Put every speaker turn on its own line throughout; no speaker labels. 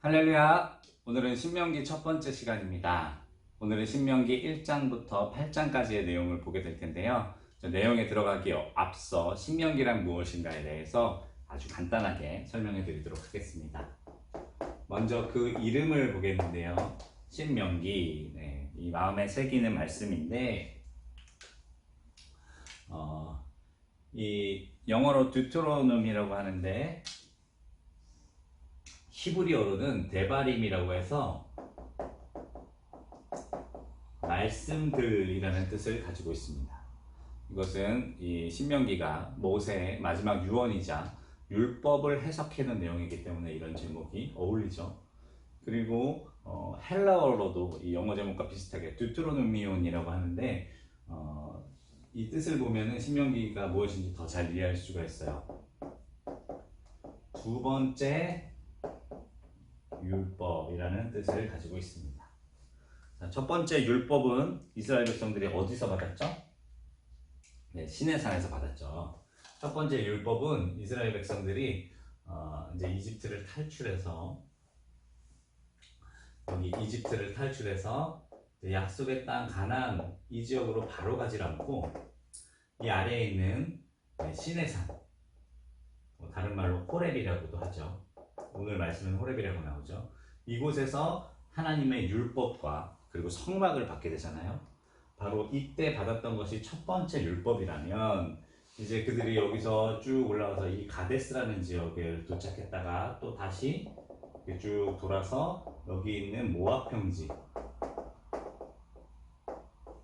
할렐루야! 오늘은 신명기 첫 번째 시간입니다. 오늘은 신명기 1장부터 8장까지의 내용을 보게 될 텐데요. 내용에 들어가기 앞서 신명기란 무엇인가에 대해서 아주 간단하게 설명해 드리도록 하겠습니다. 먼저 그 이름을 보겠는데요. 신명기, 이 마음에 새기는 말씀인데 이 영어로 듀트로놈이라고 하는데 히브리어로는 데바림이라고 해서 말씀들이라는 뜻을 가지고 있습니다. 이것은 이 신명기가 모세의 마지막 유언이자 율법을 해석하는 내용이기 때문에 이런 제목이 어울리죠. 그리고 헬라어로도 이 영어 제목과 비슷하게 듀트로노미온이라고 하는데 이 뜻을 보면은 신명기가 무엇인지 더 잘 이해할 수가 있어요. 두 번째 율법이라는 뜻을 가지고 있습니다. 자, 첫 번째 율법은 이스라엘 백성들이 어디서 받았죠? 네, 시내산에서 받았죠. 첫 번째 율법은 이스라엘 백성들이 이제 이집트를 탈출해서 여기 이집트를 탈출해서 약속의 땅 가나안 이 지역으로 바로 가지 않고 이 아래에 있는 시내산, 다른 말로 호렙이라고도 하죠. 오늘 말씀은 호렙이라고 나오죠. 이곳에서 하나님의 율법과 그리고 성막을 받게 되잖아요. 바로 이때 받았던 것이 첫 번째 율법이라면 이제 그들이 여기서 쭉 올라가서 이 가데스라는 지역을 도착했다가 또 다시 쭉 돌아서 여기 있는 모압 평지,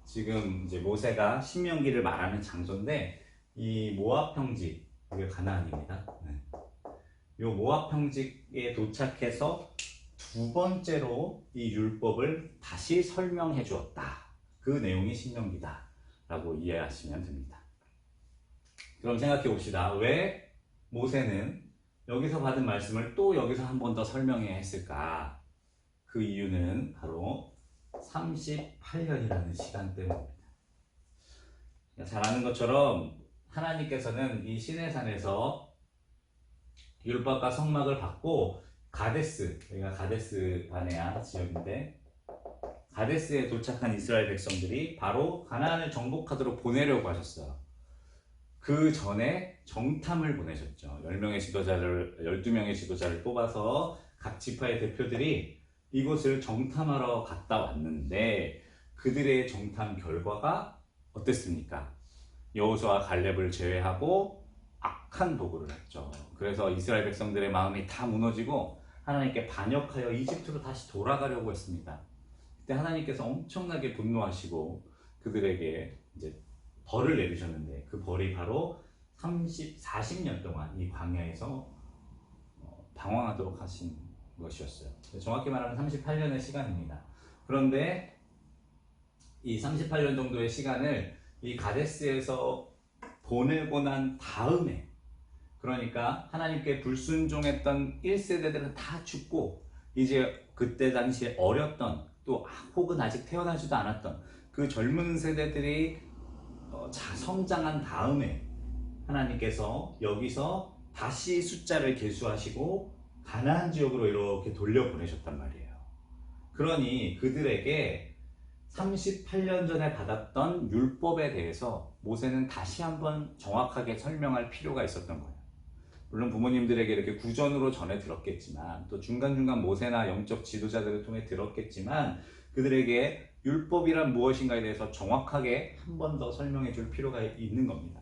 지금 이제 모세가 신명기를 말하는 장소인데 이 모압 평지, 이게 가나안입니다. 요 모압 평지에 도착해서 두 번째로 이 율법을 다시 설명해 주었다. 그 내용이 신명기다 라고 이해하시면 됩니다. 그럼 생각해 봅시다. 왜 모세는 여기서 받은 말씀을 또 여기서 한 번 더 설명해야 했을까? 그 이유는 바로 38년이라는 시간 때문입니다. 잘 아는 것처럼 하나님께서는 이 시내산에서 율법과 성막을 받고 가데스, 여기가 가데스 바네아 지역인데 가데스에 도착한 이스라엘 백성들이 바로 가나안을 정복하도록 보내려고 하셨어요. 그 전에 정탐을 보내셨죠. 12명의 지도자를 뽑아서 각 지파의 대표들이 이곳을 정탐하러 갔다 왔는데 그들의 정탐 결과가 어땠습니까? 여호수아 갈렙을 제외하고 악한 도구를 했죠. 그래서 이스라엘 백성들의 마음이 다 무너지고 하나님께 반역하여 이집트로 다시 돌아가려고 했습니다. 그때 하나님께서 엄청나게 분노하시고 그들에게 이제 벌을 내리셨는데 그 벌이 바로 40년 동안 이 광야에서 방황하도록 하신 것이었어요. 정확히 말하면 38년의 시간입니다. 그런데 이 38년 정도의 시간을 이 가데스에서 보내고 난 다음에, 그러니까 하나님께 불순종했던 1세대들은 다 죽고 이제 그때 당시에 어렸던 또 혹은 아직 태어나지도 않았던 그 젊은 세대들이 성장한 다음에 하나님께서 여기서 다시 숫자를 계수하시고 가나안 지역으로 이렇게 돌려보내셨단 말이에요. 그러니 그들에게 38년 전에 받았던 율법에 대해서 모세는 다시 한번 정확하게 설명할 필요가 있었던 거예요. 물론 부모님들에게 이렇게 구전으로 전해 들었겠지만 또 중간중간 모세나 영적 지도자들을 통해 들었겠지만 그들에게 율법이란 무엇인가에 대해서 정확하게 한 번 더 설명해 줄 필요가 있는 겁니다.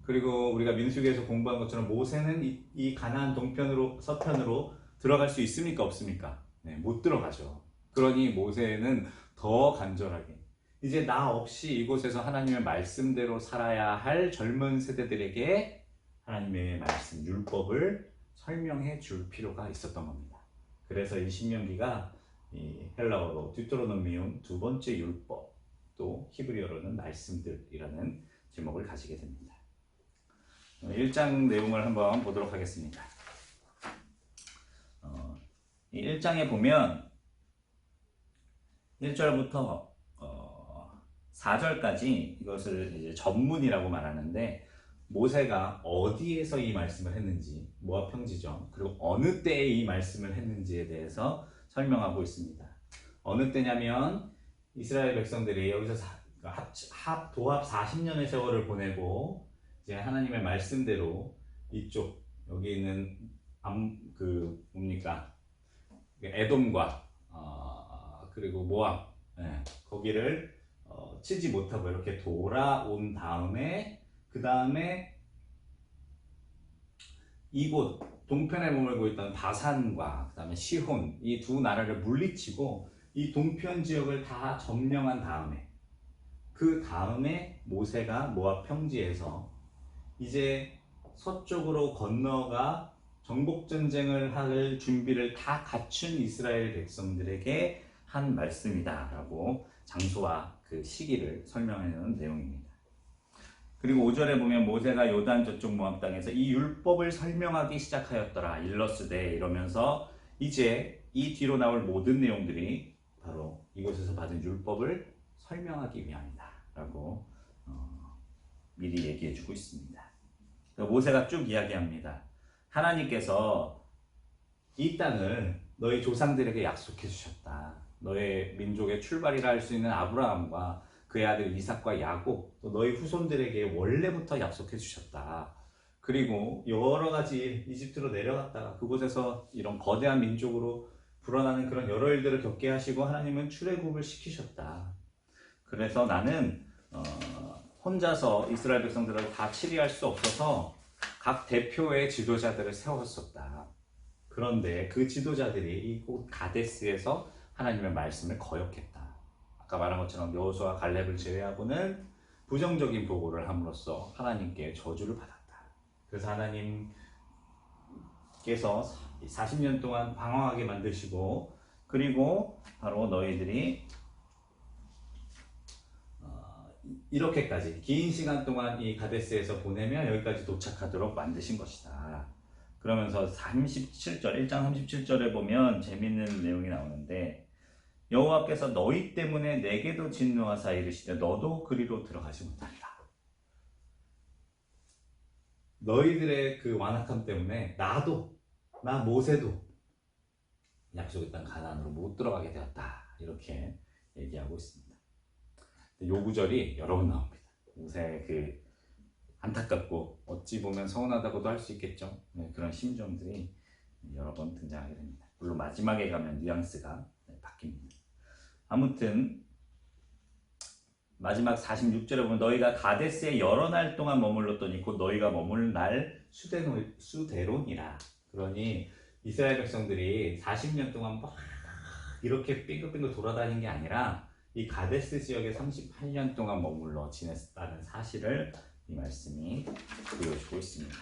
그리고 우리가 민수기에서 공부한 것처럼 모세는 이 가나안 동편으로 서편으로 들어갈 수 있습니까? 없습니까? 네, 못 들어가죠. 그러니 모세는 더 간절하게 이제 나 없이 이곳에서 하나님의 말씀대로 살아야 할 젊은 세대들에게 하나님의 말씀, 율법을 설명해 줄 필요가 있었던 겁니다. 그래서 이 신명기가 이 헬라어로 듀트로노미온 두 번째 율법, 또 히브리어로는 말씀들이라는 제목을 가지게 됩니다. 1장 내용을 한번 보도록 하겠습니다. 1장에 보면 1절부터 4절까지 이것을 이제 전문이라고 말하는데 모세가 어디에서 이 말씀을 했는지, 모압 평지죠. 그리고 어느 때에 이 말씀을 했는지에 대해서 설명하고 있습니다. 어느 때냐면 이스라엘 백성들이 여기서 도합 40년의 세월을 보내고 이제 하나님의 말씀대로 이쪽 여기 있는 뭡니까 에돔과 그리고 모압 거기를 치지 못하고 이렇게 돌아온 다음에 그 다음에 이곳 동편에 머물고 있던 바산과 그 다음에 시혼 이 두 나라를 물리치고 이 동편 지역을 다 점령한 다음에 그 다음에 모세가 모압 평지에서 이제 서쪽으로 건너가 정복 전쟁을 할 준비를 다 갖춘 이스라엘 백성들에게 한 말씀이다라고 장소와 그 시기를 설명하는 내용입니다. 그리고 5절에 보면 모세가 요단 저쪽 모압 땅에서 이 율법을 설명하기 시작하였더라 일러스되 이러면서 이제 이 뒤로 나올 모든 내용들이 바로 이곳에서 받은 율법을 설명하기 위함이다 라고 미리 얘기해 주고 있습니다. 모세가 쭉 이야기합니다. 하나님께서 이 땅을 너희 조상들에게 약속해 주셨다. 너의 민족의 출발이라 할 수 있는 아브라함과 그의 아들 이삭과 야곱, 또 너희 후손들에게 원래부터 약속해 주셨다. 그리고 여러 가지 이집트로 내려갔다가 그곳에서 이런 거대한 민족으로 불어나는 그런 여러 일들을 겪게 하시고 하나님은 출애굽을 시키셨다. 그래서 나는 혼자서 이스라엘 백성들을 다 치리할 수 없어서 각 대표의 지도자들을 세웠었다. 그런데 그 지도자들이 이곳 가데스에서 하나님의 말씀을 거역했다. 아까 말한 것처럼 여호수아 갈렙을 제외하고는 부정적인 보고를 함으로써 하나님께 저주를 받았다. 그래서 하나님께서 40년 동안 방황하게 만드시고 그리고 바로 너희들이 이렇게까지 긴 시간 동안 이 가데스에서 보내며 여기까지 도착하도록 만드신 것이다. 그러면서 1장 37절에 보면 재밌는 내용이 나오는데 여호와께서 너희 때문에 내게도 진노하사 이르시되 너도 그리로 들어가지 못한다. 너희들의 그 완악함 때문에 나 모세도 약속의 땅 가나안으로 못 들어가게 되었다. 이렇게 얘기하고 있습니다. 요 구절이 여러 번 나옵니다. 모세의 그 안타깝고 어찌 보면 서운하다고도 할 수 있겠죠. 그런 심정들이 여러 번 등장하게 됩니다. 물론 마지막에 가면 뉘앙스가 바뀝니다. 아무튼 마지막 46절에 보면 너희가 가데스에 여러 날 동안 머물렀더니 곧 너희가 머물 날 수대론이라. 그러니 이스라엘 백성들이 40년 동안 막 이렇게 빙글빙글 돌아다닌 게 아니라 이 가데스 지역에 38년 동안 머물러 지냈다는 사실을 이 말씀이 보여주고 있습니다.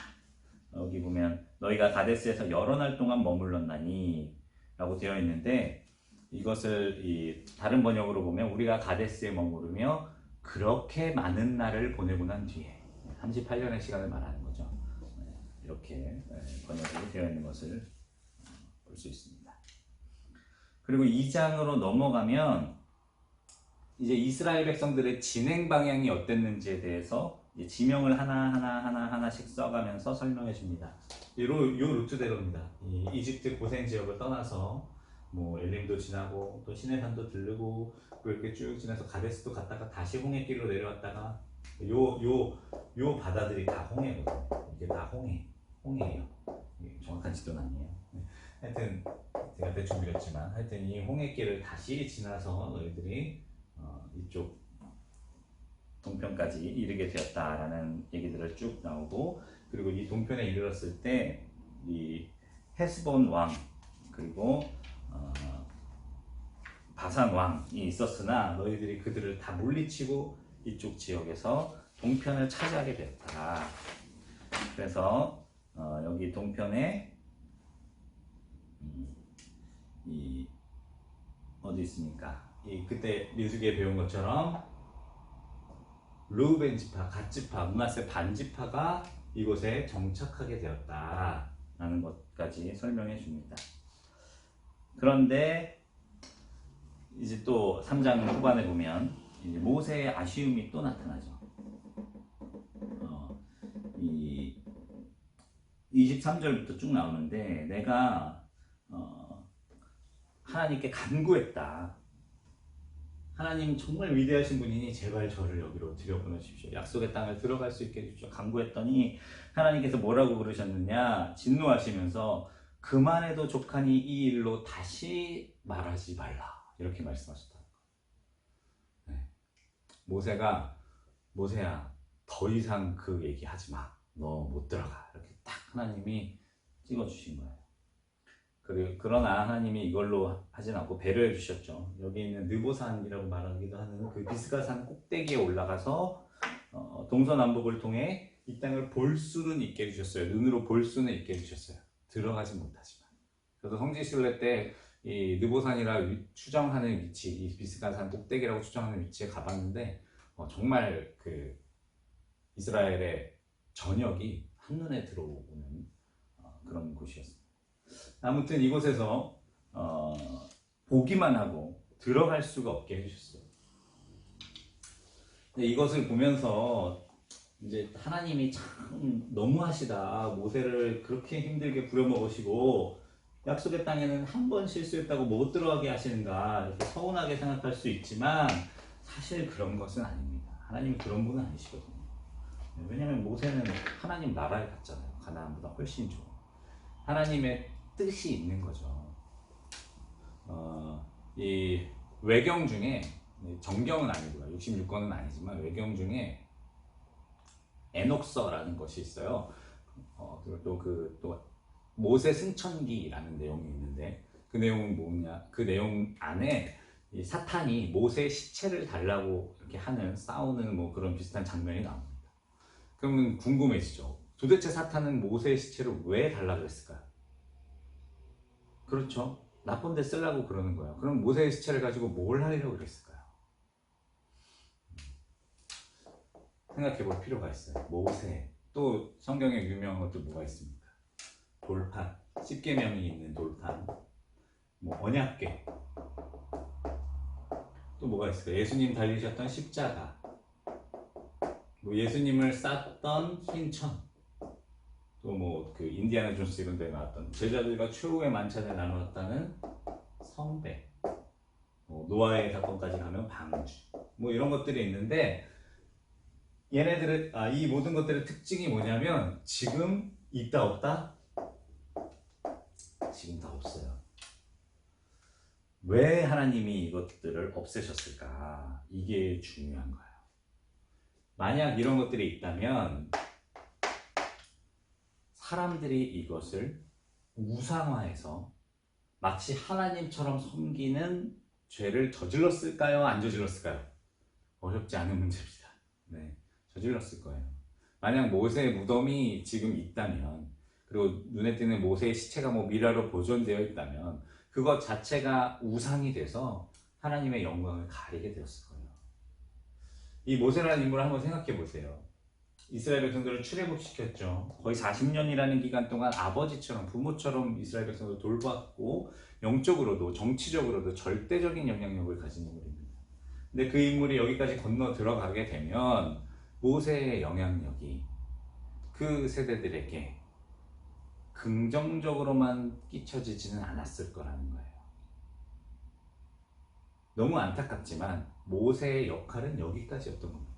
여기 보면 너희가 가데스에서 여러 날 동안 머물렀나니 라고 되어 있는데 이것을 이 다른 번역으로 보면 우리가 가데스에 머무르며 그렇게 많은 날을 보내고 난 뒤에 38년의 시간을 말하는 거죠. 이렇게 번역이 되어 있는 것을 볼 수 있습니다. 그리고 2장으로 넘어가면 이제 이스라엘 백성들의 진행 방향이 어땠는지에 대해서 지명을 하나씩 써가면서 설명해 줍니다. 요 루트대로입니다. 이집트 고생 지역을 떠나서 뭐 엘림도 지나고 또 시내산도 들르고 이렇게 쭉 지나서 가데스도 갔다가 다시 홍해길로 내려왔다가 요 바다들이 다 홍해거든요. 이게 다 홍해예요. 정확한 지도는 아니에요. 하여튼 제가 대충 그렸지만 하여튼 이 홍해길을 다시 지나서 너희들이 이쪽 동편까지 이르게 되었다라는 얘기들을 쭉 나오고 그리고 이 동편에 이르렀을 때 이 헤스본 왕 그리고 바산 왕이 있었으나 너희들이 그들을 다 물리치고 이쪽 지역에서 동편을 차지하게 되었다. 그래서 여기 동편에 이 어디 있습니까? 그때 류수기에 배운 것처럼 르우벤 지파, 갓 지파, 므낫세 반 지파가 이곳에 정착하게 되었다라는 것까지 설명해 줍니다. 그런데 이제 또 3장 후반에 보면 이제 모세의 아쉬움이 또 나타나죠. 이 23절부터 쭉 나오는데 내가 하나님께 간구했다. 하나님 정말 위대하신 분이니 제발 저를 여기로 들여보내십시오. 약속의 땅을 들어갈 수 있게 해주십시오. 간구했더니 하나님께서 뭐라고 그러셨느냐. 진노하시면서 그만해도 족하니 이 일로 다시 말하지 말라. 이렇게 말씀하셨다. 네. 모세야 더 이상 그 얘기하지 마. 너 못 들어가. 이렇게 딱 하나님이 찍어주신 거예요. 그러나 하나님이 이걸로 하진 않고 배려해 주셨죠. 여기 있는 느보산이라고 말하기도 하는 그 비스가산 꼭대기에 올라가서 동서남북을 통해 이 땅을 볼 수는 있게 해주셨어요. 눈으로 볼 수는 있게 해주셨어요. 들어가지 못하지만. 그래서 성지순례 때 이 느보산이라 추정하는 위치, 이 비스가산 꼭대기라고 추정하는 위치에 가봤는데 정말 그 이스라엘의 전역이 한눈에 들어오는 그런 곳이었습니다. 아무튼 이곳에서 보기만 하고 들어갈 수가 없게 해주셨어요. 근데 이것을 보면서 이제 하나님이 참 너무하시다. 모세를 그렇게 힘들게 부려먹으시고 약속의 땅에는 한 번 실수했다고 못 들어가게 하시는가 이렇게 서운하게 생각할 수 있지만 사실 그런 것은 아닙니다. 하나님이 그런 분은 아니시거든요. 왜냐하면 모세는 하나님 나라에 갔잖아요. 가나안보다 훨씬 좋은 하나님의 뜻이 있는 거죠. 이 외경 중에 정경은 아니고요. 66권은 아니지만 외경 중에 에녹서라는 것이 있어요. 또 모세 승천기라는 내용이 있는데 그 내용은 뭐냐? 그 내용 안에 이 사탄이 모세의 시체를 달라고 이렇게 하는 싸우는 뭐 그런 비슷한 장면이 나옵니다. 그러면 궁금해지죠. 도대체 사탄은 모세의 시체를 왜 달라고 했을까요? 그렇죠. 나쁜 데 쓰려고 그러는 거예요. 그럼 모세의 시체를 가지고 뭘 하려고 그랬을까요? 생각해 볼 필요가 있어요. 모세. 또 성경에 유명한 것도 뭐가 있습니까? 돌판. 10계명이 있는 돌판. 뭐 언약궤. 또 뭐가 있을까요? 예수님 달리셨던 십자가. 뭐 예수님을 쌌던 흰천. 또 뭐 그 인디아나 존스 이런 데 나왔던 제자들과 최후의 만찬을 나누었다는 성배. 노아의 사건까지 가면 방주. 뭐 이런 것들이 있는데 얘네들의 이 모든 것들의 특징이 뭐냐면 지금 있다 없다? 지금 다 없어요. 왜 하나님이 이것들을 없애셨을까? 이게 중요한 거예요. 만약 이런 것들이 있다면 사람들이 이것을 우상화해서 마치 하나님처럼 섬기는 죄를 저질렀을까요? 안 저질렀을까요? 어렵지 않은 문제입니다. 네, 저질렀을 거예요. 만약 모세의 무덤이 지금 있다면 그리고 눈에 띄는 모세의 시체가 뭐 미라로 보존되어 있다면 그것 자체가 우상이 돼서 하나님의 영광을 가리게 되었을 거예요. 이 모세라는 인물을 한번 생각해 보세요. 이스라엘 백성들을 출애굽시켰죠. 거의 40년이라는 기간 동안 아버지처럼 부모처럼 이스라엘 백성들을 돌봤고 영적으로도 정치적으로도 절대적인 영향력을 가진 인물입니다. 근데 그 인물이 여기까지 건너 들어가게 되면 모세의 영향력이 그 세대들에게 긍정적으로만 끼쳐지지는 않았을 거라는 거예요. 너무 안타깝지만 모세의 역할은 여기까지였던 겁니다.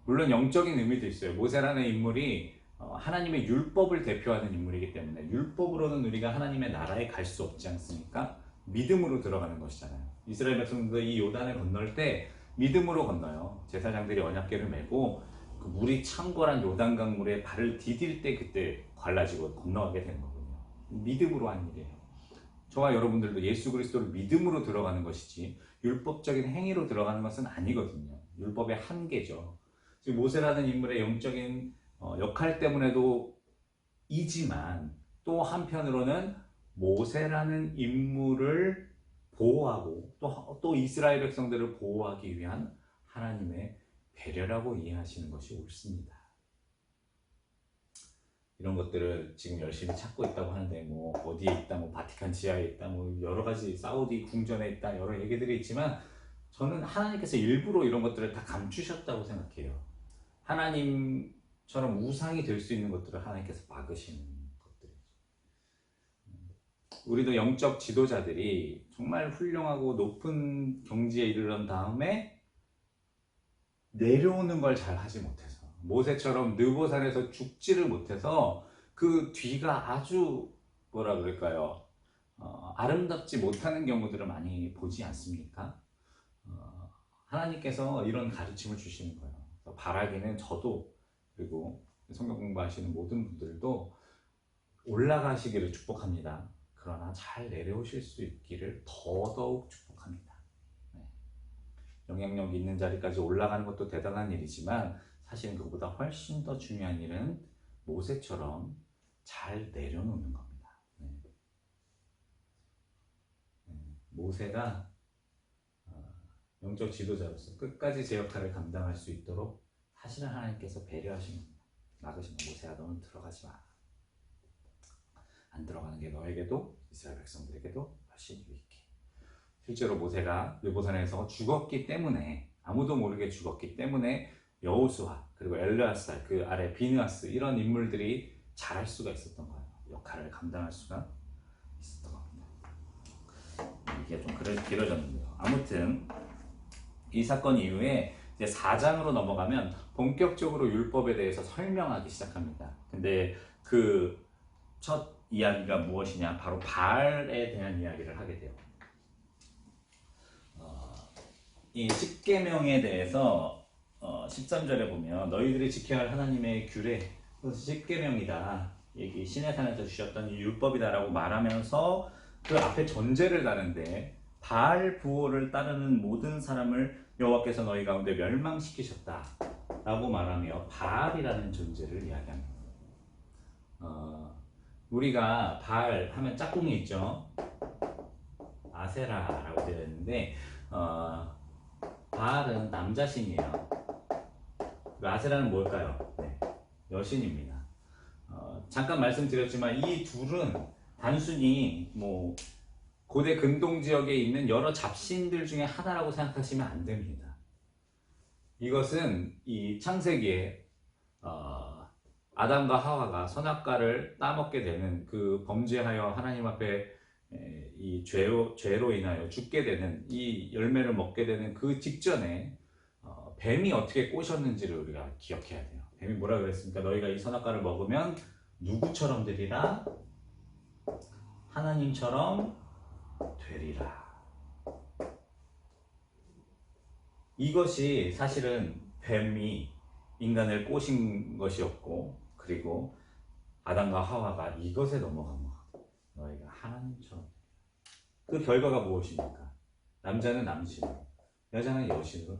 물론 영적인 의미도 있어요. 모세라는 인물이 하나님의 율법을 대표하는 인물이기 때문에 율법으로는 우리가 하나님의 나라에 갈 수 없지 않습니까? 믿음으로 들어가는 것이잖아요. 이스라엘 백성들도 이 요단을 건널 때 믿음으로 건너요. 제사장들이 언약궤를 메고 그 물이 창궐한 요단강 물에 발을 디딜 때 그때 갈라지고 건너가게 되는 거거든요. 믿음으로 한 일이에요. 저와 여러분들도 예수 그리스도를 믿음으로 들어가는 것이지 율법적인 행위로 들어가는 것은 아니거든요. 율법의 한계죠. 지금 모세라는 인물의 영적인 역할 때문에도 이지만 또 한편으로는 모세라는 인물을 보호하고 또 이스라엘 백성들을 보호하기 위한 하나님의 배려라고 이해하시는 것이 옳습니다. 이런 것들을 지금 열심히 찾고 있다고 하는데 뭐 어디에 있다, 뭐 바티칸 지하에 있다, 뭐 여러 가지 사우디 궁전에 있다 여러 얘기들이 있지만 저는 하나님께서 일부러 이런 것들을 다 감추셨다고 생각해요. 하나님 것처럼 우상이 될 수 있는 것들을 하나님께서 막으시는 것들이죠. 우리도 영적 지도자들이 정말 훌륭하고 높은 경지에 이르른 다음에 내려오는 걸 잘 하지 못해서, 모세처럼 느보산에서 죽지를 못해서 그 뒤가 아주 뭐라 그럴까요? 아름답지 못하는 경우들을 많이 보지 않습니까? 하나님께서 이런 가르침을 주시는 거예요. 바라기는 저도, 그리고 성경 공부하시는 모든 분들도 올라가시기를 축복합니다. 그러나 잘 내려오실 수 있기를 더더욱 축복합니다. 네. 영향력 있는 자리까지 올라가는 것도 대단한 일이지만 사실은 그보다 훨씬 더 중요한 일은 모세처럼 잘 내려놓는 겁니다. 네. 모세가 영적 지도자로서 끝까지 제 역할을 감당할 수 있도록 사실은 하나님께서 배려하신 겁니다. 막으신 거, 모세야 너는 들어가지 마. 안 들어가는 게 너에게도 이스라엘 백성들에게도 훨씬 유익해. 실제로 모세가 느보산에서 죽었기 때문에, 아무도 모르게 죽었기 때문에 여호수아 그리고 엘르아살, 그 아래 비느하스, 이런 인물들이 잘할 수가 있었던 거예요. 역할을 감당할 수가 있었던 겁니다. 이게 좀 길어졌는데요. 아무튼 이 사건 이후에 이제 4장으로 넘어가면 본격적으로 율법에 대해서 설명하기 시작합니다. 근데 그 첫 이야기가 무엇이냐? 바로 바알에 대한 이야기를 하게 돼요. 이 십계명에 대해서 13절에 보면 너희들이 지켜야 할 하나님의 규례, 그것이 십계명이다. 여기 시내산에서 주셨던 이 율법이다라고 말하면서 그 앞에 전제를 다는데, 바알 부호를 따르는 모든 사람을 여호와께서 너희 가운데 멸망시키셨다 라고 말하며 바알이라는 존재를 이야기합니다. 우리가 바알 하면 짝꿍이 있죠. 아세라라고 되어 있는데 바알은 남자신이에요. 아세라는 뭘까요? 네, 여신입니다. 잠깐 말씀드렸지만 이 둘은 단순히 뭐 고대 근동 지역에 있는 여러 잡신들 중에 하나라고 생각하시면 안 됩니다. 이것은 이 창세기에 아담과 하와가 선악과를 따먹게 되는, 그 범죄하여 하나님 앞에 이 죄로 인하여 죽게 되는, 이 열매를 먹게 되는 그 직전에 뱀이 어떻게 꼬셨는지를 우리가 기억해야 돼요. 뱀이 뭐라 그랬습니까? 너희가 이 선악과를 먹으면 누구처럼 되리라? 하나님처럼 되리라. 이것이 사실은 뱀이 인간을 꼬신 것이었고, 그리고 아담과 하와가 이것에 넘어간 것. 너희가 하나님처럼. 그 결과가 무엇입니까? 남자는 남신으로, 여자는 여신으로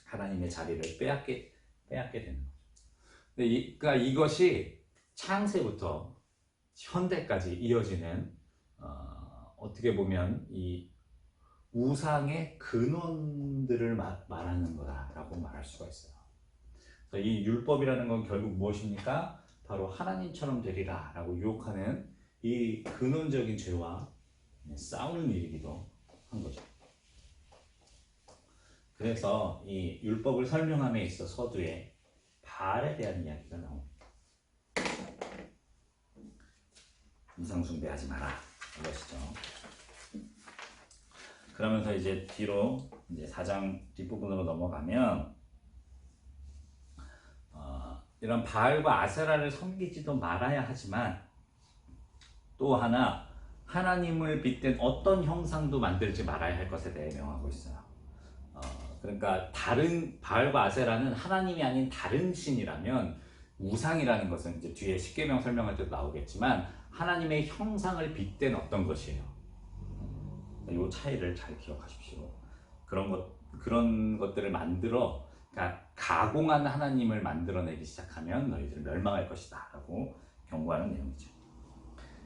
하나님의 자리를 빼앗게 되는 거죠. 그러니까 이것이 창세부터 현대까지 이어지는 어떻게 보면 이 우상의 근원들을 말하는 거다라고 말할 수가 있어요. 이 율법이라는 건 결국 무엇입니까? 바로 하나님처럼 되리라 라고 유혹하는 이 근원적인 죄와 싸우는 일이기도 한 거죠. 그래서 이 율법을 설명함에 있어 서두에 바알에 대한 이야기가 나옵니다. 우상숭배하지 마라, 이것이죠. 그러면서 이제 뒤로 이제 4장 뒷부분으로 넘어가면 이런 바알과 아세라를 섬기지도 말아야 하지만, 또 하나 하나님을 빗댄 어떤 형상도 만들지 말아야 할 것에 대해 명하고 있어요. 그러니까 다른 바알과 아세라는 하나님이 아닌 다른 신이라면, 우상이라는 것은 이제 뒤에 십계명 설명할 때도 나오겠지만 하나님의 형상을 빗댄 어떤 것이에요. 이 차이를 잘 기억하십시오. 그런 것들을 만들어, 그러니까 가공한 하나님을 만들어내기 시작하면 너희들은 멸망할 것이다 라고 경고하는 내용이죠.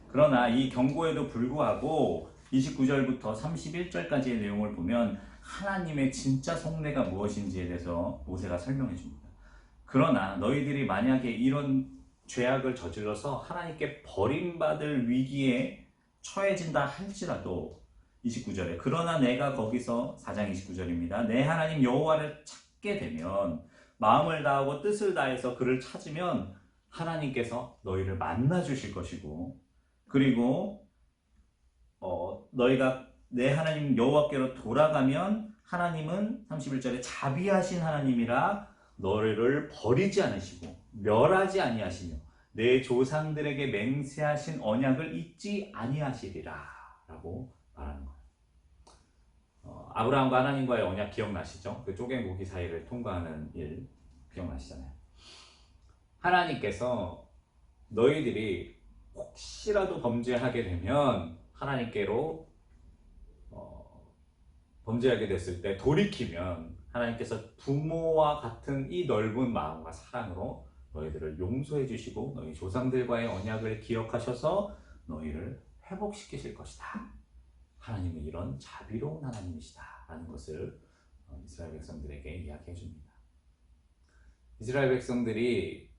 그러나 이 경고에도 불구하고 29절부터 31절까지의 내용을 보면 하나님의 진짜 속내가 무엇인지에 대해서 모세가 설명해 줍니다. 그러나 너희들이 만약에 이런 죄악을 저질러서 하나님께 버림받을 위기에 처해진다 할지라도, 29절에 그러나 내가 거기서, 4장 29절입니다. 내 하나님 여호와를 찾게 되면 마음을 다하고 뜻을 다해서 그를 찾으면 하나님께서 너희를 만나 주실 것이고, 그리고 너희가 내 하나님 여호와께로 돌아가면 하나님은 31절에 자비하신 하나님이라 너희를 버리지 않으시고 멸하지 아니하시며 내 조상들에게 맹세하신 언약을 잊지 아니하시리라 라고 말하는 거예요. 아브라함과 하나님과의 언약 기억나시죠? 그 쪼개고기 사이를 통과하는 일 기억나시잖아요. 하나님께서 너희들이 혹시라도 범죄하게 되면 하나님께로 범죄하게 됐을 때 돌이키면 하나님께서 부모와 같은 이 넓은 마음과 사랑으로 너희들을 용서해 주시고 너희 조상들과의 언약을 기억하셔서 너희를 회복시키실 것이다. 하나님은 이런 자비로운 하나님이시다 라는 것을 이스라엘 백성들에게 이야기해 줍니다. 이스라엘 백성들이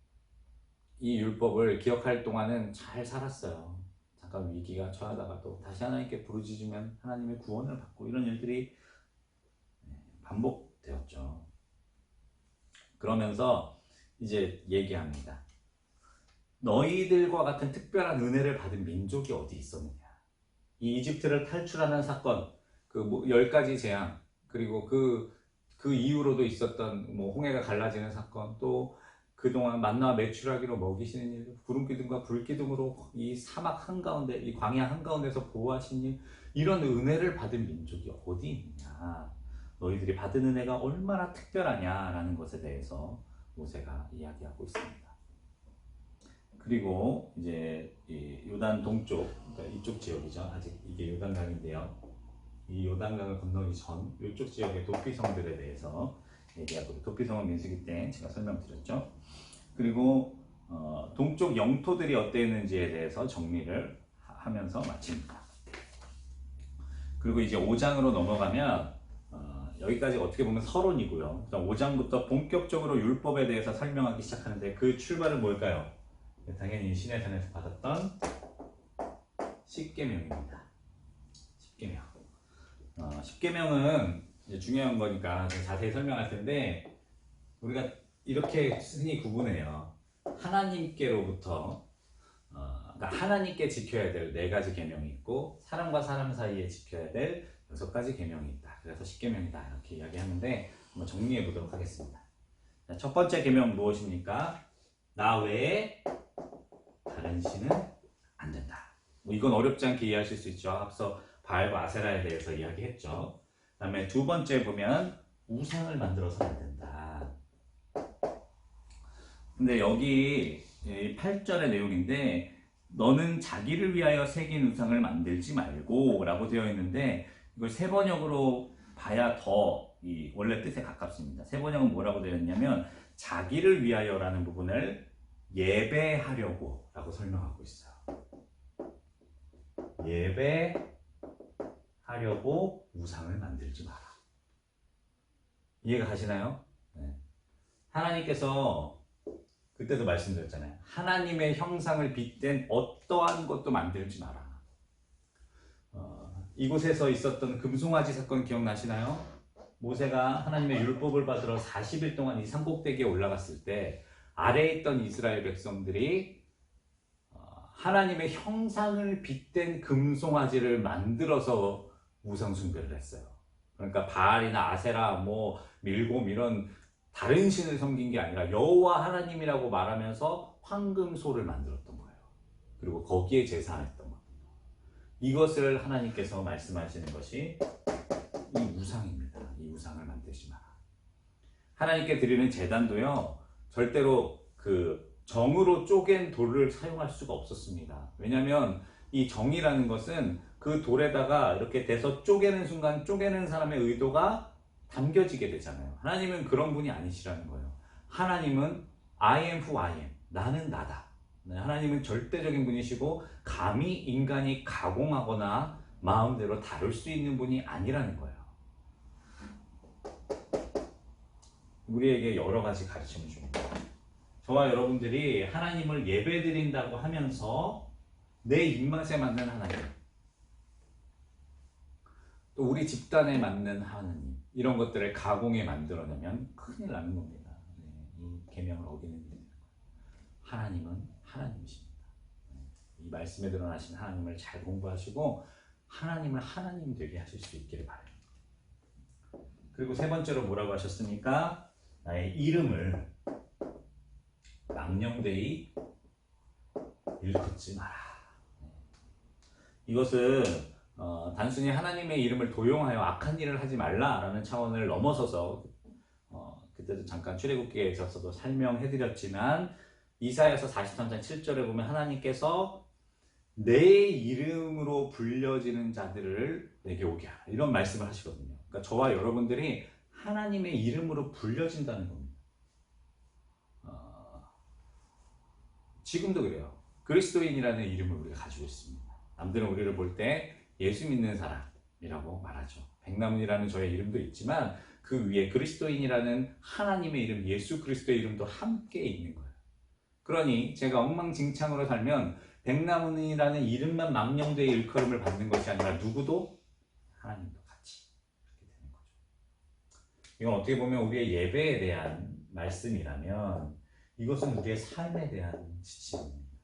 이 율법을 기억할 동안은 잘 살았어요. 잠깐 위기가 처하다가도 다시 하나님께 부르짖으면 하나님의 구원을 받고 이런 일들이 반복되었죠. 그러면서 이제 얘기합니다. 너희들과 같은 특별한 은혜를 받은 민족이 어디 있었느냐. 이 이집트를 탈출하는 사건, 그 10가지 재앙, 그리고 그 이후로도 있었던 홍해가 갈라지는 사건, 또 그동안 만나와 메추라기로 먹이시는 일, 구름기둥과 불기둥으로 이 사막 한가운데, 이 광야 한가운데서 보호하신 일, 이런 은혜를 받은 민족이 어디 있느냐. 너희들이 받은 은혜가 얼마나 특별하냐라는 것에 대해서 모세가 이야기하고 있습니다. 그리고 이제 이 요단 동쪽, 그러니까 이쪽 지역이죠. 아직 이게 요단강인데요. 이 요단강을 건너기 전 이쪽 지역의 도피성들에 대해서 얘기하고, 도피성은 민수기 때 제가 설명드렸죠. 그리고 동쪽 영토들이 어땠는지에 대해서 정리를 하면서 마칩니다. 그리고 이제 5장으로 넘어가면 여기까지 어떻게 보면 서론이고요. 5장부터 본격적으로 율법에 대해서 설명하기 시작하는데 그 출발은 뭘까요? 당연히 시내산에서 받았던 십계명입니다. 십계명. 십계명은 이제 중요한 거니까 자세히 설명할 텐데, 우리가 이렇게 흔히 구분해요. 하나님께로부터 그러니까 하나님께 지켜야 될 4가지 계명이 있고 사람과 사람 사이에 지켜야 될 6가지 계명이 있다. 그래서 십계명이다 이렇게 이야기하는데 한번 정리해 보도록 하겠습니다. 첫 번째 계명 무엇입니까? 나 외에 다른 신은 안 된다. 이건 어렵지 않게 이해하실 수 있죠. 앞서 바알과 아세라에 대해서 이야기했죠. 그 다음에 두 번째 보면 우상을 만들어서는 안 된다. 근데 여기 8절의 내용인데, 너는 자기를 위하여 새긴 우상을 만들지 말고 라고 되어 있는데, 이걸 세번역으로 봐야 더 이 원래 뜻에 가깝습니다. 세번역은 뭐라고 되어 있냐면 자기를 위하여 라는 부분을 예배하려고 라고 설명하고 있어요. 예배하려고 우상을 만들지 마라. 이해가 가시나요? 네. 하나님께서 그때도 말씀드렸잖아요. 하나님의 형상을 빗댄 어떠한 것도 만들지 마라. 이곳에서 있었던 금송아지 사건 기억나시나요? 모세가 하나님의 율법을 받으러 40일 동안 이 산꼭대기에 올라갔을 때 아래에 있던 이스라엘 백성들이 하나님의 형상을 빗댄 금송아지를 만들어서 우상 숭배를 했어요. 그러니까 바알이나 아세라, 밀곰 이런 다른 신을 섬긴 게 아니라 여호와 하나님이라고 말하면서 황금소를 만들었던 거예요. 그리고 거기에 제사했던 거예요. 이것을 하나님께서 말씀하시는 것이 이 우상입니다. 이 우상을 만들지 마라. 하나님께 드리는 제단도요, 절대로 그 정으로 쪼갠 돌을 사용할 수가 없었습니다. 왜냐하면 이 정이라는 것은 그 돌에다가 이렇게 대서 쪼개는 순간 쪼개는 사람의 의도가 담겨지게 되잖아요. 하나님은 그런 분이 아니시라는 거예요. 하나님은 I am who I am. 나는 나다. 하나님은 절대적인 분이시고 감히 인간이 가공하거나 마음대로 다룰 수 있는 분이 아니라는 거예요. 우리에게 여러 가지 가르침을 줍니다. 저와 여러분들이 하나님을 예배드린다고 하면서 내 입맛에 맞는 하나님, 또 우리 집단에 맞는 하나님, 이런 것들을 가공해 만들어내면 큰일 나는 겁니다. 이 계명을 어기는 일이 되는 거예요. 하나님은 하나님이십니다. 이 말씀에 드러나신 하나님을 잘 공부하시고 하나님을 하나님 되게 하실 수 있기를 바라요. 그리고 세 번째로 뭐라고 하셨습니까? 나의 이름을 망령되이 일컫지 마라. 이것은 단순히 하나님의 이름을 도용하여 악한 일을 하지 말라라는 차원을 넘어서서 그때도 잠깐 출애굽기에 있어서도 설명해드렸지만 이사야서 43장 7절에 보면 하나님께서 내 이름으로 불려지는 자들을 내게 오게 하라 이런 말씀을 하시거든요. 그러니까 저와 여러분들이 하나님의 이름으로 불려진다는 겁니다. 지금도 그래요. 그리스도인이라는 이름을 우리가 가지고 있습니다. 남들은 우리를 볼 때 예수 믿는 사람이라고 말하죠. 백남훈이라는 저의 이름도 있지만 그 위에 그리스도인이라는 하나님의 이름, 예수 그리스도의 이름도 함께 있는 거예요. 그러니 제가 엉망진창으로 살면 백남훈이라는 이름만 망령되이 일컬음을 받는 것이 아니라 누구도 하나님도 같이 그렇게 되는 거죠. 이건 어떻게 보면 우리의 예배에 대한 말씀이라면 이것은 우리의 삶에 대한 지침입니다.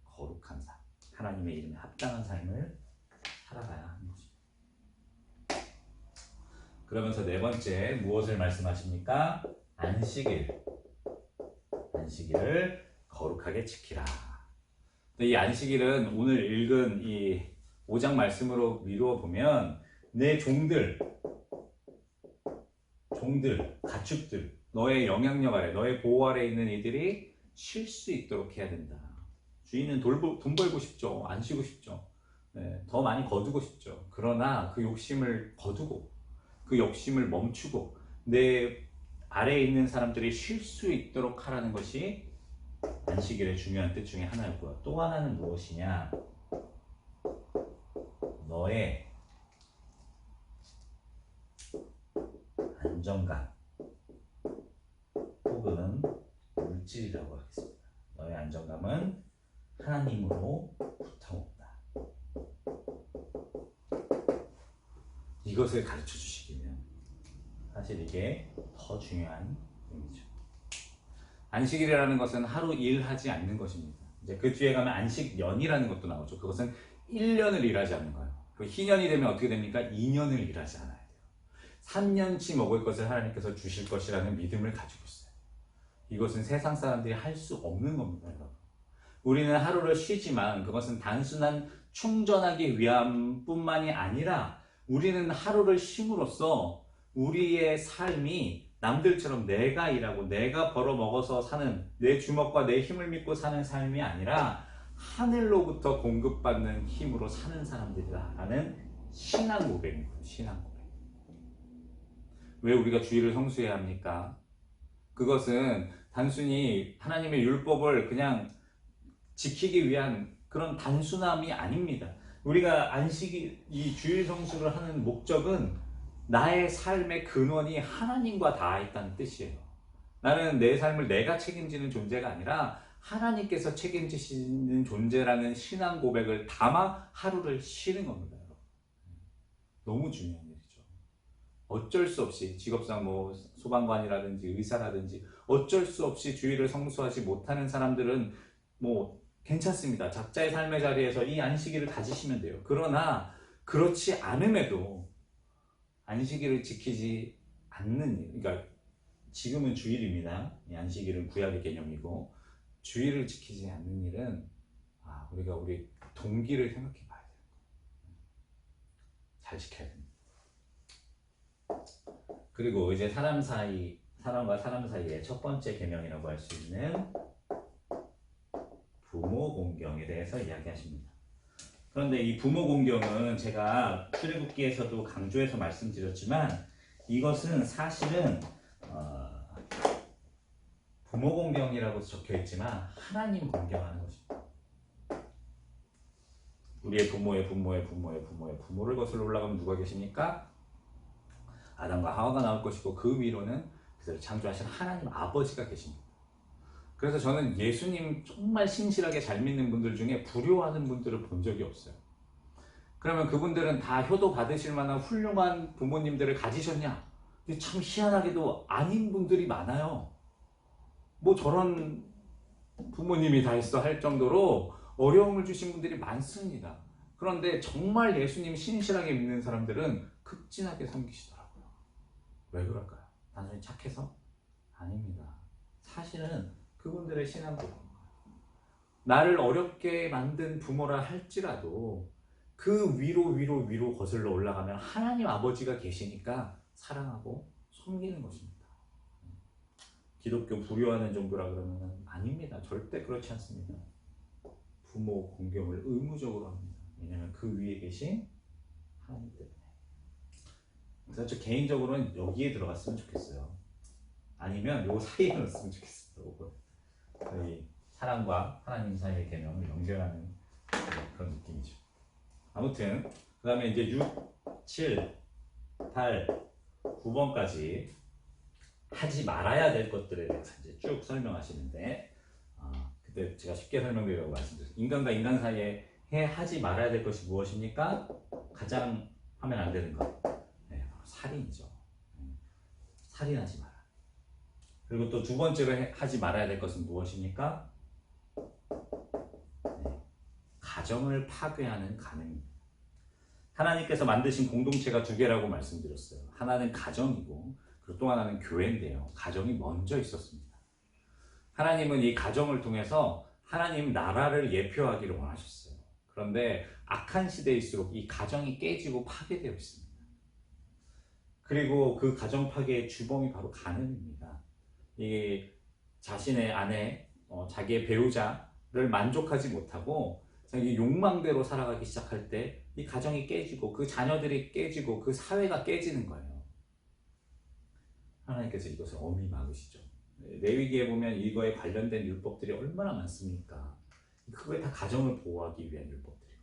거룩한 삶, 하나님의 이름에 합당한 삶을 살아가야 하는 것입니다. 그러면서 네 번째 무엇을 말씀하십니까? 안식일을 거룩하게 지키라. 이 안식일은 오늘 읽은 이 5장 말씀으로 미루어 보면 내 종들, 가축들, 너의 영향력 아래, 너의 보호 아래 있는 이들이 쉴 수 있도록 해야 된다. 주인은 돈 벌고 싶죠. 안 쉬고 싶죠. 네, 더 많이 거두고 싶죠. 그러나 그 욕심을 거두고 그 욕심을 멈추고 내 아래에 있는 사람들이 쉴 수 있도록 하라는 것이 안식일의 중요한 뜻 중에 하나였고요. 또 하나는 무엇이냐? 너의 안정감 혹은 물질이라고 하겠습니다. 너의 안정감은 하나님으로부터 온다. 이것을 가르쳐 주시기면 사실 이게 더 중요한 의미죠. 안식일이라는 것은 하루 일하지 않는 것입니다. 이제 그 뒤에 가면 안식년이라는 것도 나오죠. 그것은 1년을 일하지 않는 거예요. 그 희년이 되면 어떻게 됩니까? 2년을 일하지 않아야 돼요. 3년치 먹을 것을 하나님께서 주실 것이라는 믿음을 가지고 있어요. 이것은 세상 사람들이 할 수 없는 겁니다, 여러분. 우리는 하루를 쉬지만 그것은 단순한 충전하기 위함 뿐만이 아니라 우리는 하루를 쉼으로써 우리의 삶이 남들처럼 내가 일하고 내가 벌어먹어서 사는 내 주먹과 내 힘을 믿고 사는 삶이 아니라 하늘로부터 공급받는 힘으로 사는 사람들이라는 신앙 고백입니다. 신앙 고백. 왜 우리가 주일을 성수해야 합니까? 그것은 단순히 하나님의 율법을 그냥 지키기 위한 그런 단순함이 아닙니다. 우리가 안식일, 이 주일 성수를 하는 목적은 나의 삶의 근원이 하나님과 닿아 있다는 뜻이에요. 나는 내 삶을 내가 책임지는 존재가 아니라 하나님께서 책임지시는 존재라는 신앙 고백을 담아 하루를 쉬는 겁니다. 너무 중요한 일이죠. 어쩔 수 없이 직업상 뭐 소방관이라든지 의사라든지 어쩔 수 없이 주일을 성수하지 못하는 사람들은 뭐 괜찮습니다. 각자의 삶의 자리에서 이 안식일을 가지시면 돼요. 그러나 그렇지 않음에도 안식일을 지키지 않는 일, 그러니까 지금은 주일입니다. 이 안식일은 구약의 개념이고 주일을 지키지 않는 일은 우리가 우리 동기를 생각해 봐야 돼요. 잘 지켜야 됩니다. 그리고 이제 사람과 사람 사이의 첫 번째 계명이라고 할 수 있는 부모 공경에 대해서 이야기하십니다. 그런데 이 부모 공경은 제가 출애굽기에서도 강조해서 말씀드렸지만 이것은 사실은 부모 공경이라고 적혀 있지만 하나님 공경하는 것입니다. 우리의 부모의 부모를 거슬러 올라가면 누가 계십니까? 아담과 하와가 나올 것이고 그 위로는 그들을 창조하신 하나님 아버지가 계십니다. 그래서 저는 예수님 정말 신실하게 잘 믿는 분들 중에 불효하는 분들을 본 적이 없어요. 그러면 그분들은 다 효도 받으실 만한 훌륭한 부모님들을 가지셨냐? 근데 참 희한하게도 아닌 분들이 많아요.
뭐 저런 부모님이 다 있어 할 정도로 어려움을 주신 분들이 많습니다. 그런데 정말 예수님 신실하게 믿는 사람들은 극진하게 섬기시더라고요. 왜 그럴까요? 단순히 착해서? 아닙니다. 사실은 그분들의 신앙도 나를 어렵게 만든 부모라 할지라도 그 위로 거슬러 올라가면 하나님 아버지가 계시니까 사랑하고 섬기는 것입니다. 기독교 불효하는 정도라 그러면 아닙니다. 절대 그렇지 않습니다. 부모 공경을 의무적으로 합니다. 왜냐하면 그 위에 계신 하나님 때문에. 그래서 저 개인적으로는 여기에 들어갔으면 좋겠어요. 아니면 요 사이에 넣었으면 좋겠어요. 저희 사랑과 하나님 사이의 계명을 연결하는 그런 느낌이죠. 아무튼 그 다음에 이제 6, 7, 8, 9번까지 하지 말아야 될 것들에 대해서 이제 쭉 설명하시는데 그때 제가 쉽게 설명드리려고 말씀드렸어요. 인간과 인간 사이에 하지 말아야 될 것이 무엇입니까? 가장 하면 안 되는 것. 네, 살인이죠. 살인하지 마라. 그리고 또 두 번째로 하지 말아야 될 것은 무엇입니까? 네, 가정을 파괴하는 간음입니다. 하나님께서 만드신 공동체가 두 개라고 말씀드렸어요. 하나는 가정이고 그리고 또 하나는 교회인데요. 가정이 먼저 있었습니다. 하나님은 이 가정을 통해서 하나님 나라를 예표하기를 원하셨어요. 그런데 악한 시대일수록 이 가정이 깨지고 파괴되어 있습니다. 그리고 그 가정 파괴의 주범이 바로 간음입니다. 이 자신의 아내, 자기의 배우자를 만족하지 못하고 자기 욕망대로 살아가기 시작할 때 이 가정이 깨지고 그 자녀들이 깨지고 그 사회가 깨지는 거예요. 하나님께서 이것을 엄히 막으시죠. 레위기에 보면 이거에 관련된 율법들이 얼마나 많습니까? 그거에 다 가정을 보호하기 위한 율법들이에요.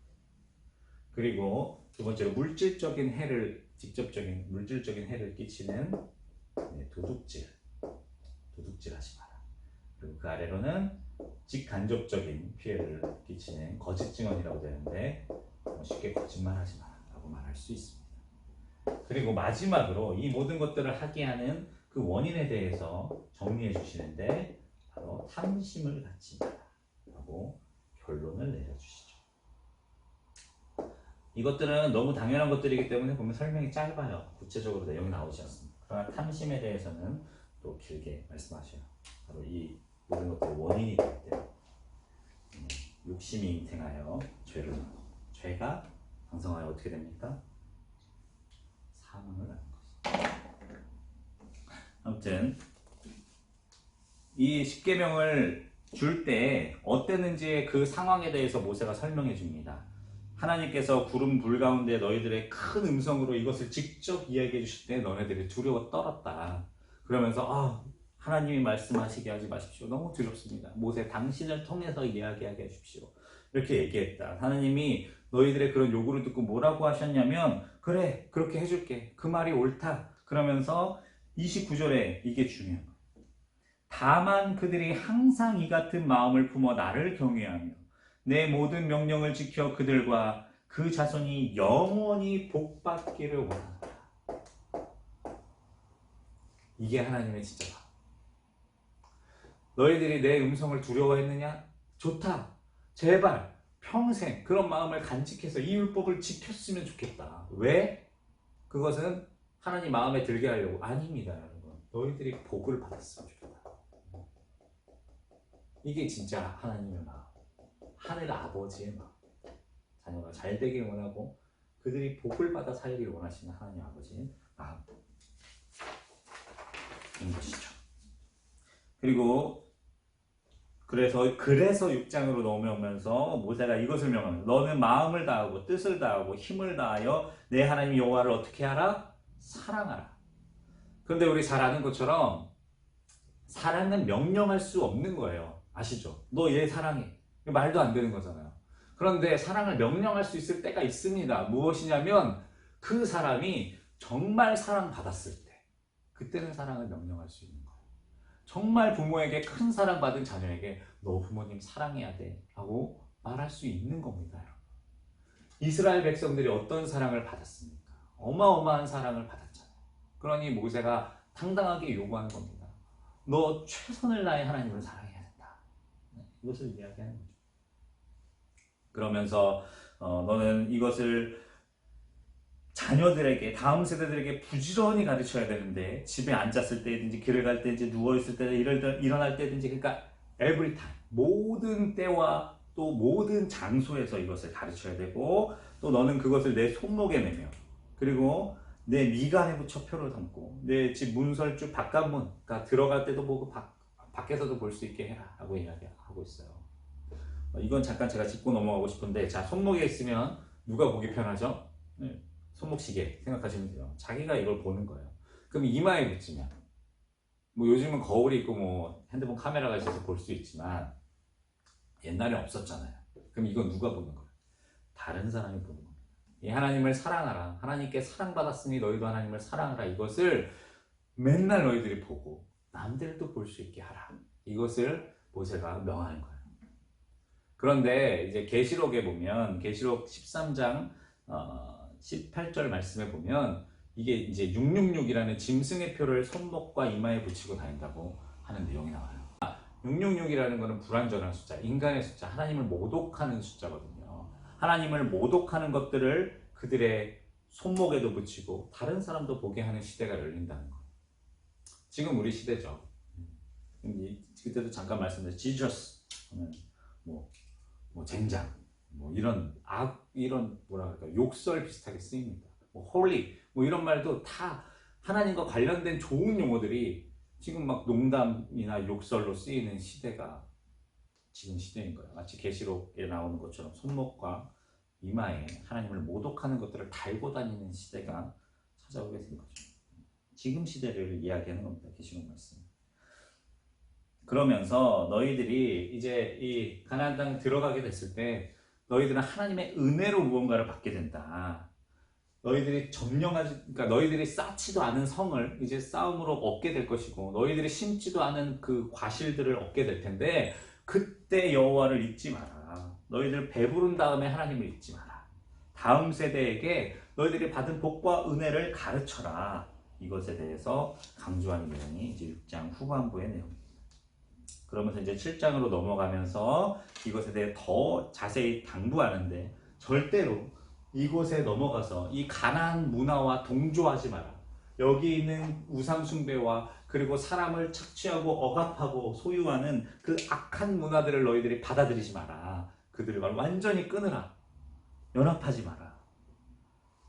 그리고 두 번째로 물질적인 해를 직접적인 물질적인 해를 끼치는 도둑질하지 마라. 그리고 그 아래로는 직간접적인 피해를 끼치는 거짓 증언이라고 되는데 쉽게 거짓말하지 마라라고 말할 수 있습니다. 그리고 마지막으로 이 모든 것들을 하게 하는 그 원인에 대해서 정리해 주시는데 바로 탐심을 갖지 마라라고 결론을 내려주시죠. 이것들은 너무 당연한 것들이기 때문에 보면 설명이 짧아요. 구체적으로 내용이 나오지 않습니다. 그러나 탐심에 대해서는 또 길게 말씀하셔요. 바로 이 모든 것들의 원인이 될 때 욕심이 잉태하여 죄를 낳고 죄가 방성하여 어떻게 됩니까? 사망을 낳는 것입니다. 아무튼 이 십계명을 줄 때 어땠는지 그 상황에 대해서 모세가 설명해 줍니다. 하나님께서 구름 불 가운데 너희들의 큰 음성으로 이것을 직접 이야기해 주실 때 너네들이 두려워 떨었다. 그러면서 하나님이 말씀하시게 하지 마십시오. 너무 두렵습니다. 모세 당신을 통해서 이야기하게 해주십시오. 이렇게 얘기했다. 하나님이 너희들의 그런 요구를 듣고 뭐라고 하셨냐면 그래 그렇게 해줄게. 그 말이 옳다. 그러면서 29절에 이게 중요한 거예요. 다만 그들이 항상 이 같은 마음을 품어 나를 경외하며 내 모든 명령을 지켜 그들과 그 자손이 영원히 복받기를 원한다. 이게 하나님의 진짜 마음. 너희들이 내 음성을 두려워했느냐? 좋다. 제발 평생 그런 마음을 간직해서 이 율법을 지켰으면 좋겠다. 왜? 그것은 하나님 마음에 들게 하려고? 아닙니다, 여러분. 너희들이 복을 받았으면 좋겠다. 이게 진짜 하나님의 마음. 하늘 아버지의 마음. 자녀가 잘 되길 원하고 그들이 복을 받아 살기를 원하시는 하나님 아버지의 마음인 것이죠. 그리고 그래서 6장으로 넘어오면서 모세가 이것을 명합니다. 너는 마음을 다하고 뜻을 다하고 힘을 다하여 내 하나님 여호와를 어떻게 하라? 사랑하라. 그런데 우리 잘 아는 것처럼 사랑은 명령할 수 없는 거예요. 아시죠? 너 얘 사랑해. 말도 안 되는 거잖아요. 그런데 사랑을 명령할 수 있을 때가 있습니다. 무엇이냐면 그 사람이 정말 사랑받았을 때 그때는 사랑을 명령할 수 있는 거예요. 정말 부모에게 큰 사랑받은 자녀에게 너 부모님 사랑해야 돼 라고 말할 수 있는 겁니다. 이스라엘 백성들이 어떤 사랑을 받았습니까? 어마어마한 사랑을 받았잖아요. 그러니 모세가 당당하게 요구하는 겁니다.
너 최선을 다해 하나님을 사랑해야 된다. 이것을 이야기하는 거죠. 그러면서 너는 이것을 자녀들에게, 다음 세대들에게 부지런히 가르쳐야 되는데, 집에 앉았을 때든지 길을 갈 때든지 누워있을 때 일어날 때든지, 그러니까 every time, 모든 때와 또 모든 장소에서 이것을 가르쳐야 되고, 또 너는 그것을 내 손목에 매며, 그리고 내 미간에 붙여 표를 담고, 내 집 문설주 바깥문, 그러니까 들어갈 때도 보고 밖에서도 볼 수 있게 해라 라고 이야기하고 있어요. 이건 잠깐 제가 짚고 넘어가고 싶은데, 자, 손목에 있으면 누가 보기 편하죠? 네. 손목시계 생각하시면 돼요. 자기가 이걸 보는 거예요. 그럼 이마에 붙이면, 뭐 요즘은 거울이 있고 뭐 핸드폰 카메라가 있어서 볼 수 있지만 옛날에 없었잖아요. 그럼 이건 누가 보는 거예요? 다른 사람이 보는 겁니다. 이 하나님을 사랑하라, 하나님께 사랑받았으니 너희도 하나님을 사랑하라, 이것을 맨날 너희들이 보고 남들도 볼 수 있게 하라, 이것을 모세가 명하는 거예요. 그런데 이제 계시록에 보면, 계시록 13장 18절 말씀에 보면, 이게 이제 666이라는 짐승의 표를 손목과 이마에 붙이고 다닌다고 하는 내용이 나와요. 666이라는 것은 불완전한 숫자, 인간의 숫자, 하나님을 모독하는 숫자거든요. 하나님을 모독하는 것들을 그들의 손목에도 붙이고 다른 사람도 보게 하는 시대가 열린다는 거예요. 지금 우리 시대죠. 그때도 잠깐 말씀드렸죠. 지저스 하면 뭐 젠장, 뭐 이런 뭐라 그럴까, 욕설 비슷하게 쓰입니다. 뭐 홀리, 뭐 이런 말도 다 하나님과 관련된 좋은 용어들이 지금 막 농담이나 욕설로 쓰이는 시대가 지금 시대인 거예요. 마치 계시록에 나오는 것처럼 손목과 이마에 하나님을 모독하는 것들을 달고 다니는 시대가 찾아오게 된 거죠. 지금 시대를 이야기하는 겁니다. 계시록 말씀. 그러면서 너희들이 이제 이 가나안 땅 들어가게 됐을 때 너희들은 하나님의 은혜로 무언가를 받게 된다. 너희들이 그러니까 너희들이 쌓지도 않은 성을 이제 싸움으로 얻게 될 것이고, 너희들이 심지도 않은 그 과실들을 얻게 될 텐데, 그때 여호와를 잊지 마라. 너희들 배부른 다음에 하나님을 잊지 마라. 다음 세대에게 너희들이 받은 복과 은혜를 가르쳐라. 이것에 대해서 강조하는 내용이 이제 6장 후반부의 내용입니다. 그러면서 이제 7장으로 넘어가면서 이것에 대해 더 자세히 당부하는데, 절대로 이곳에 넘어가서 이 가나안 문화와 동조하지 마라. 여기 있는 우상 숭배와 그리고 사람을 착취하고 억압하고 소유하는 그 악한 문화들을 너희들이 받아들이지 마라. 그들을 완전히 끊으라. 연합하지 마라.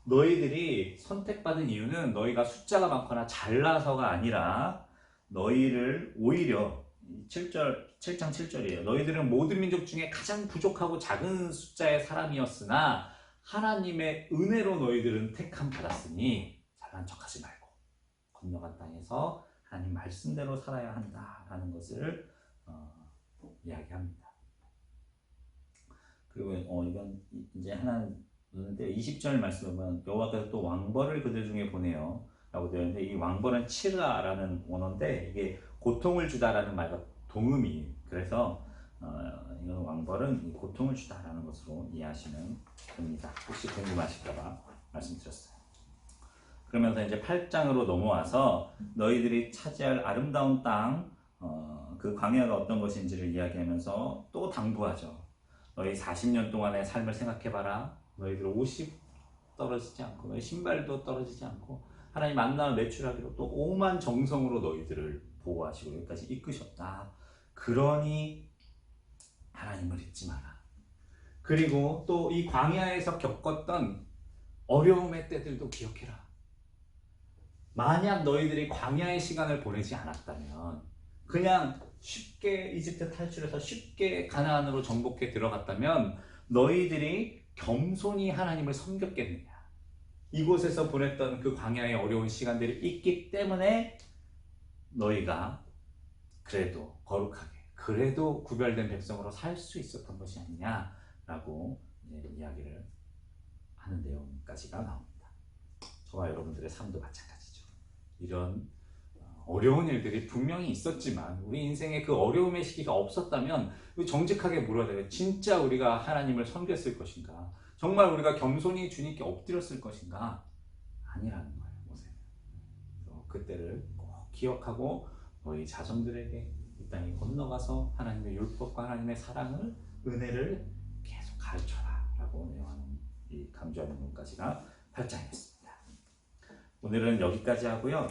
너희들이 선택받은 이유는 너희가 숫자가 많거나 잘나서가 아니라, 너희를 오히려 7장 7절이에요. 너희들은 모든 민족 중에 가장 부족하고 작은 숫자의 사람이었으나 하나님의 은혜로 너희들은 택함 받았으니 잘난 척하지 말고 건너간 땅에서 하나님 말씀대로 살아야 한다라는 것을 이야기합니다. 그리고 이건 이제 하나 20절 말씀에 보면 여호와께서 또 왕벌을 그들 중에 보내요 라고 되어 있는데, 이 왕벌은 치르아라는 원어인데 이게 고통을 주다라는 말과 동음이, 그래서 이건 왕벌은 고통을 주다라는 것으로 이해하시면 됩니다. 혹시 궁금하실까봐 말씀드렸어요. 그러면서 이제 8장으로 넘어와서 너희들이 차지할 아름다운 땅, 그 광야가 어떤 것인지를 이야기하면서 또 당부하죠. 너희 40년 동안의 삶을 생각해봐라. 너희들 옷이 떨어지지 않고 너희 신발도 떨어지지 않고 하나님 만나를 매출하기로 또 오만 정성으로 너희들을 보호하시고 여기까지 이끄셨다. 그러니 하나님을 잊지 마라. 그리고 또 이 광야에서 겪었던 어려움의 때들도 기억해라. 만약 너희들이 광야의 시간을 보내지 않았다면, 그냥 쉽게 이집트 탈출해서 쉽게 가나안으로 정복해 들어갔다면 너희들이 겸손히 하나님을 섬겼겠느냐. 이곳에서 보냈던 그 광야의 어려운 시간들이 있기 때문에 너희가 그래도 거룩하게, 그래도 구별된 백성으로 살 수 있었던 것이 아니냐라고 이야기를 하는 내용까지가 나옵니다. 저와 여러분들의 삶도 마찬가지죠. 이런 어려운 일들이 분명히 있었지만 우리 인생에 그 어려움의 시기가 없었다면 정직하게 물어야 돼요. 진짜 우리가 하나님을 섬겼을 것인가? 정말 우리가 겸손히 주님께 엎드렸을 것인가? 아니라는 거예요, 모세는. 그래서 그때를 꼭 기억하고 너희 자손들에게 이 땅에 건너가서 하나님의 율법과 하나님의 사랑을 은혜를 계속 가르쳐라 라고 내용하는 이 강조하는 부분까지가 8장이었습니다. 오늘은 여기까지 하고요.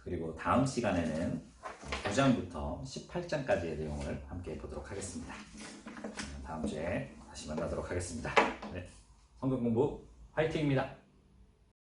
그리고 다음 시간에는 9장부터 18장까지의 내용을 함께 보도록 하겠습니다. 다음 주에 다시 만나도록 하겠습니다. 네, 성경 공부 화이팅입니다.